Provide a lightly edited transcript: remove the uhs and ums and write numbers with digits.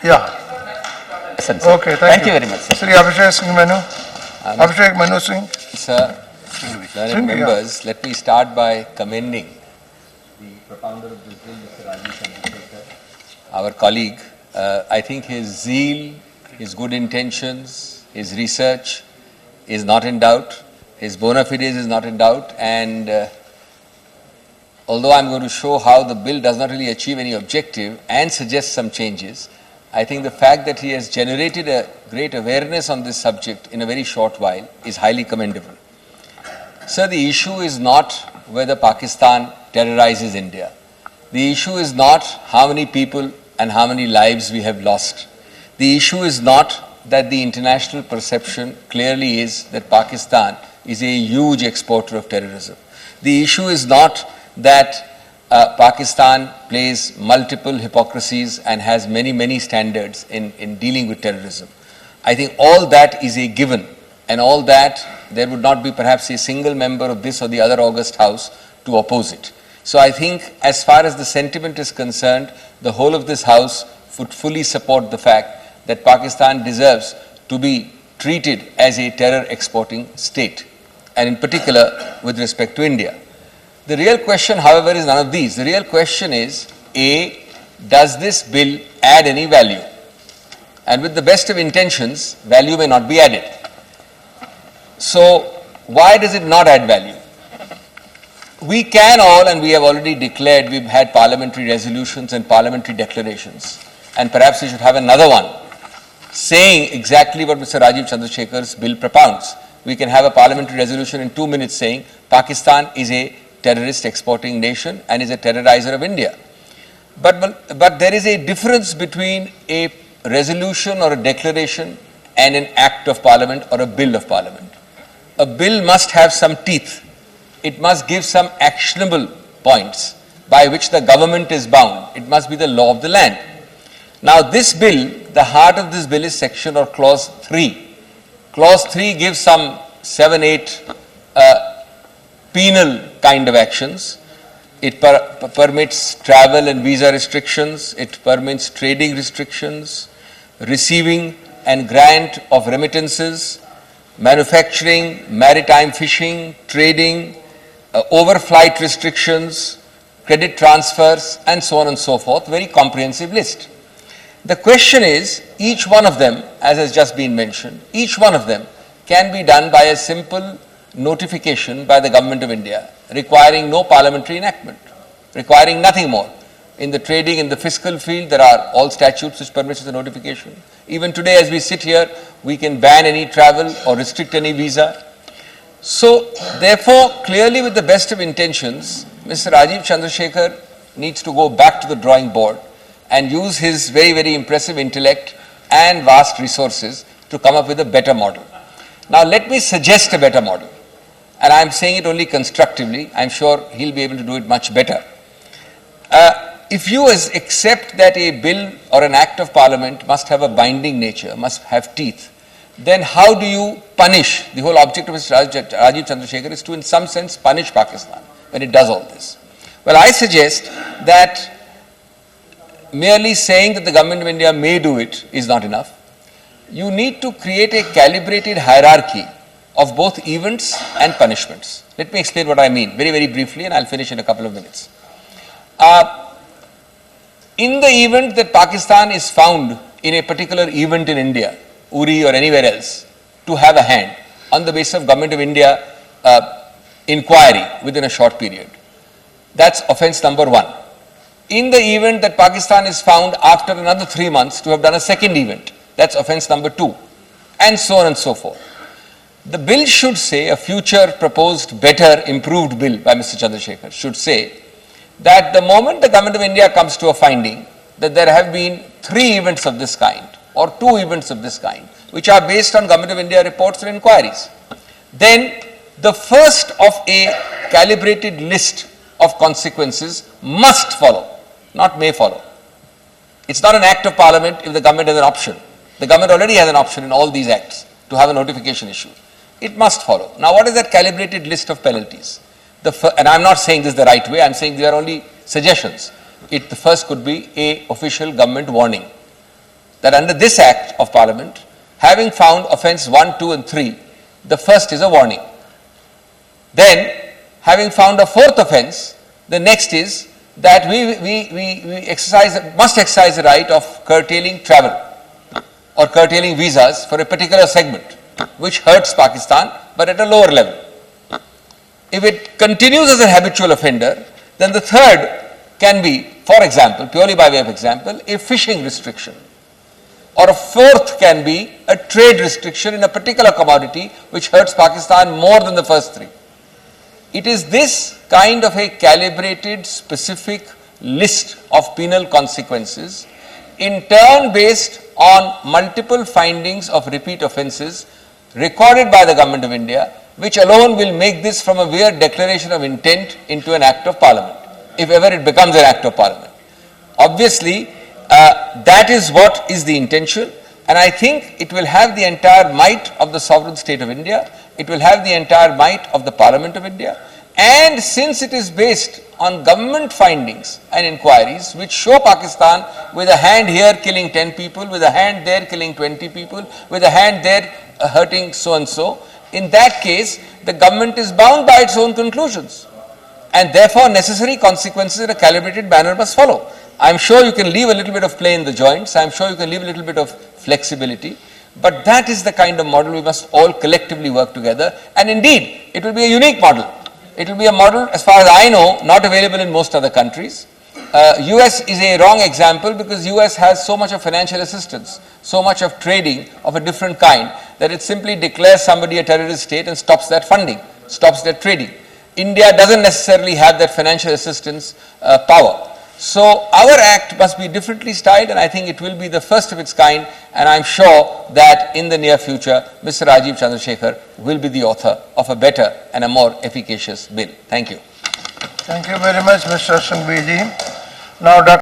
Yeah. Okay, Thank you very much, sir. Sri Abhishek Singhvi. Abhishek Manu Singh. Sir, learned members, let me start by commending the propounder of this bill, Mr. Rajiv Chandrasekhar, our colleague. I think his zeal, his good intentions, his research is not in doubt. His bona fides is not in doubt. And although I'm going to show how the bill does not really achieve any objective and suggest some changes, I think the fact that he has generated a great awareness on this subject in a very short while is highly commendable. Sir, the issue is not whether Pakistan terrorizes India. The issue is not how many people and how many lives we have lost. The issue is not that the international perception clearly is that Pakistan is a huge exporter of terrorism. The issue is not that Pakistan plays multiple hypocrisies and has many standards in dealing with terrorism. I think all that is a given, and all that there would not be perhaps a single member of this or the other august house to oppose it. So I think as far as the sentiment is concerned, the whole of this house would fully support the fact that Pakistan deserves to be treated as a terror exporting state, and in particular with respect to India. The real question, however, is none of these. The real question is, A, does this bill add any value? And with the best of intentions, value may not be added. So, why does it not add value? We can all, and we have already declared, we've had parliamentary resolutions and parliamentary declarations, and perhaps we should have another one saying exactly what Mr. Rajiv Chandrasekhar's bill propounds. We can have a parliamentary resolution in 2 minutes saying Pakistan is a terrorist exporting nation and is a terrorizer of India. But there is a difference between a resolution or a declaration and an act of parliament or a bill of parliament. A bill must have some teeth. It must give some actionable points by which the government is bound. It must be the law of the land. Now this bill, the heart of this bill is section or clause 3. Clause 3 gives some 7-8 penal kind of actions. It permits travel and visa restrictions. It permits trading restrictions, receiving and grant of remittances, manufacturing, maritime fishing, trading, overflight restrictions, credit transfers, and so on and so forth. Very comprehensive list. The question is, each one of them, as has just been mentioned, each one of them can be done by a simple notification by the Government of India, requiring no parliamentary enactment, requiring nothing more. In the trading, in the fiscal field, there are all statutes which permit the notification. Even today, as we sit here, we can ban any travel or restrict any visa. So, therefore, clearly with the best of intentions, Mr. Rajiv Chandrasekhar needs to go back to the drawing board and use his very impressive intellect and vast resources to come up with a better model. Now, let me suggest a better model. And I'm saying it only constructively. I'm sure he'll be able to do it much better. If you accept that a bill or an act of parliament must have a binding nature, must have teeth, then how do you punish? The whole object of Mr. Rajiv Chandrasekhar is to, in some sense, punish Pakistan when it does all this. Well, I suggest that merely saying that the Government of India may do it is not enough. You need to create a calibrated hierarchy of both events and punishments. Let me explain what I mean very briefly, and I'll finish in a couple of minutes. In the event that Pakistan is found in a particular event in India, Uri or anywhere else, to have a hand on the basis of Government of India inquiry within a short period, that's offence number 1. In the event that Pakistan is found after another 3 months to have done a second event, that's offence number 2, and so on and so forth. The bill should say, a future proposed better improved bill by Mr. Chandrasekhar should say that the moment the Government of India comes to a finding that there have been 3 events of this kind or 2 events of this kind which are based on Government of India reports and inquiries, then the first of a calibrated list of consequences must follow, not may follow. It's not an act of parliament if the government has an option. The government already has an option in all these acts to have a notification issue. It must follow. Now, what is that calibrated list of penalties? And I'm not saying this is the right way, I'm saying they are only suggestions. The first could be a official government warning. that under this Act of Parliament, having found offence 1, 2 and 3, the first is a warning. Then, having found a fourth offence, the next is that we must exercise the right of curtailing travel or curtailing visas for a particular segment, which hurts Pakistan, but at a lower level. If it continues as a habitual offender, then the third can be, for example, purely by way of example, a fishing restriction. Or a fourth can be a trade restriction in a particular commodity which hurts Pakistan more than the first three. It is this kind of a calibrated, specific list of penal consequences, in turn based on multiple findings of repeat offences recorded by the Government of India, which alone will make this from a mere declaration of intent into an Act of Parliament, if ever it becomes an Act of Parliament. Obviously, that is what is the intention, and I think it will have the entire might of the sovereign state of India. It will have the entire might of the Parliament of India, and since it is based on government findings and inquiries which show Pakistan with a hand here killing 10 people, with a hand there killing 20 people, with a hand there hurting so and so, in that case the government is bound by its own conclusions, and therefore necessary consequences in a calibrated manner must follow. I am sure you can leave a little bit of play in the joints, I am sure you can leave a little bit of flexibility, but that is the kind of model we must all collectively work together, and indeed it will be a unique model. It will be a model, as far as I know, not available in most other countries. US is a wrong example because US has so much of financial assistance, so much of trading of a different kind, that it simply declares somebody a terrorist state and stops that funding, stops that trading. India doesn't necessarily have that financial assistance power. So our act must be differently styled, and I think it will be the first of its kind, and I'm sure that in the near future, Mr. Rajiv Chandrasekhar will be the author of a better and a more efficacious bill. Thank you. Thank you very much, Mr. Singhvi ji. Now, Dr.